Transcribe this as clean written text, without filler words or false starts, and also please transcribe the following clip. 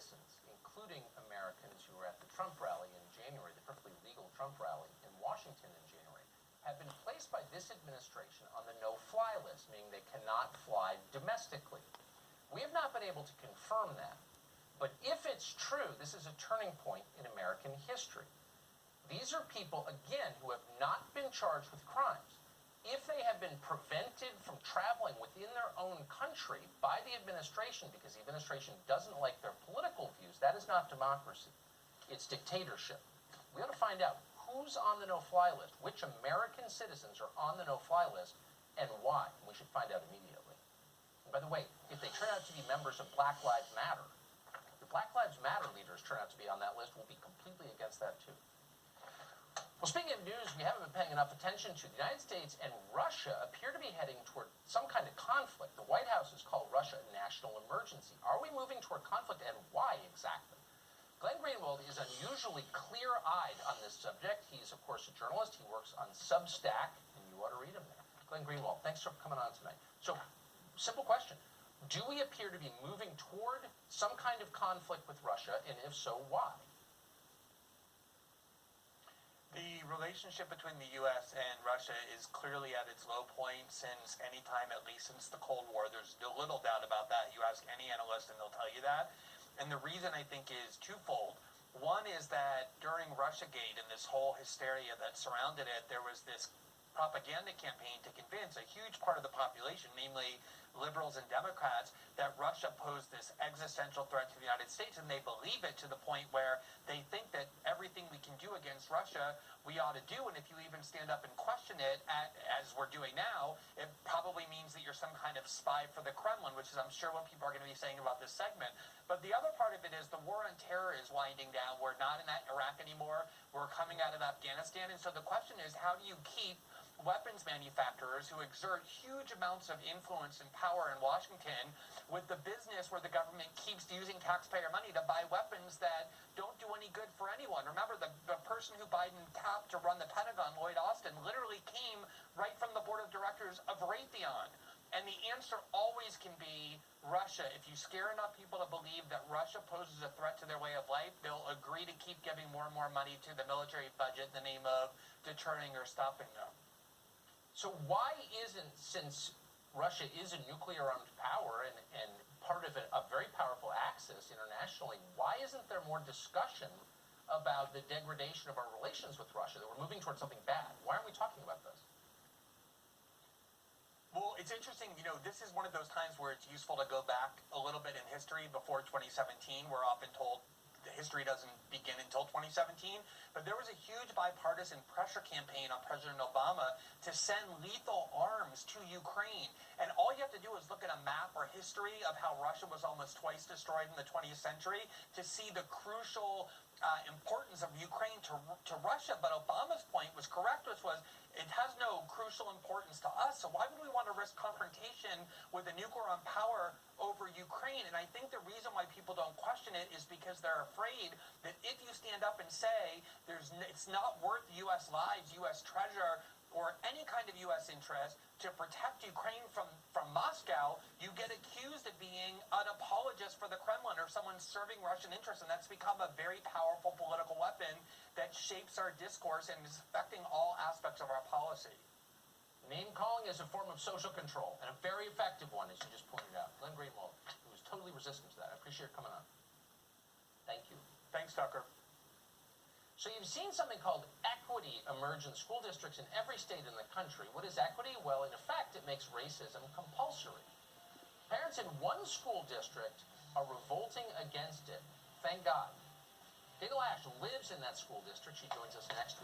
citizens, including Americans who were at the Trump rally in January, the perfectly legal Trump rally in Washington in January, have been placed by this administration on the no-fly list, meaning they cannot fly domestically. We have not been able to confirm that. But if it's true, this is a turning point in American history. These are people, again, who have not been charged with crimes. If they have been prevented from traveling within their own country by the administration because the administration doesn't like their political views, that is not democracy. It's dictatorship. We ought to find out who's on the no-fly list, which American citizens are on the no-fly list, and why. And we should find out immediately. And by the way, if they turn out to be members of Black Lives Matter, the Black Lives Matter leaders turn out to be on that list, we'll be completely against that too. Well, speaking of news we haven't been paying enough attention to, the United States and Russia appear to be heading toward some kind of conflict. The White House has called Russia a national emergency. Are we moving toward conflict, and why exactly? Glenn Greenwald is unusually clear-eyed on this subject. He's, of course, a journalist. He works on Substack, and you ought to read him there. Glenn Greenwald, thanks for coming on tonight. So, simple question. Do we appear to be moving toward some kind of conflict with Russia, and if so, why? The relationship between the U.S. and Russia is clearly at its low point since any time, at least since the Cold War. There's little doubt about that. You ask any analyst and they'll tell you that. And the reason, I think, is twofold. One is that during Russiagate and this whole hysteria that surrounded it, there was this propaganda campaign to convince a huge part of the population, namely liberals and Democrats, that Russia posed this existential threat to the United States, and they believe it to the point where they think that everything we can do against Russia, we ought to do, and if you even stand up and question it, as we're doing now, it probably means that you're some kind of spy for the Kremlin, which is, I'm sure, what people are going to be saying about this segment. But the other part of it is the war on terror is winding down. We're not in Iraq anymore. We're coming out of Afghanistan, and so the question is, how do you keep weapons manufacturers who exert huge amounts of influence and power in Washington with the business where the government keeps using taxpayer money to buy weapons that don't do any good for anyone? Remember, the person who Biden tapped to run the Pentagon, Lloyd Austin, literally came right from the board of directors of Raytheon. And the answer always can be Russia. If you scare enough people to believe that Russia poses a threat to their way of life, they'll agree to keep giving more and more money to the military budget in the name of deterring or stopping them. So why isn't, since Russia is a nuclear-armed power and part of a very powerful axis internationally, why isn't there more discussion about the degradation of our relations with Russia, that we're moving towards something bad? Why aren't we talking about this? Well, it's interesting, this is one of those times where it's useful to go back a little bit in history before 2017. We're often told the history doesn't begin until 2017, but there was a huge bipartisan pressure campaign on President Obama to send lethal arms to Ukraine. And all you have to do is look at a map or history of how Russia was almost twice destroyed in the 20th century to see the crucial importance of Ukraine to Russia. But Obama's point was correct, which was it has no crucial importance to us, so why would we want to risk confrontation with a nuclear-armed power over Ukraine? And I think the reason why people don't question it is because they're afraid that if you stand up and say it's not worth U.S. lives, U.S. treasure, or any kind of U.S. interest to protect Ukraine from Moscow, you get accused of being an apologist for the Kremlin or someone serving Russian interests, and that's become a very powerful political weapon that shapes our discourse and is affecting all aspects of our policy. Name-calling is a form of social control, and a very effective one, as you just pointed out. Glenn Greenwald, who is totally resistant to that. I appreciate your coming on. Thank you. Thanks, Tucker. So you've seen something called equity emerge in school districts in every state in the country. What is equity? Well, in effect, it makes racism compulsory. Parents in one school district are revolting against it. Thank God. Dale Ash lives in that school district. She joins us next week.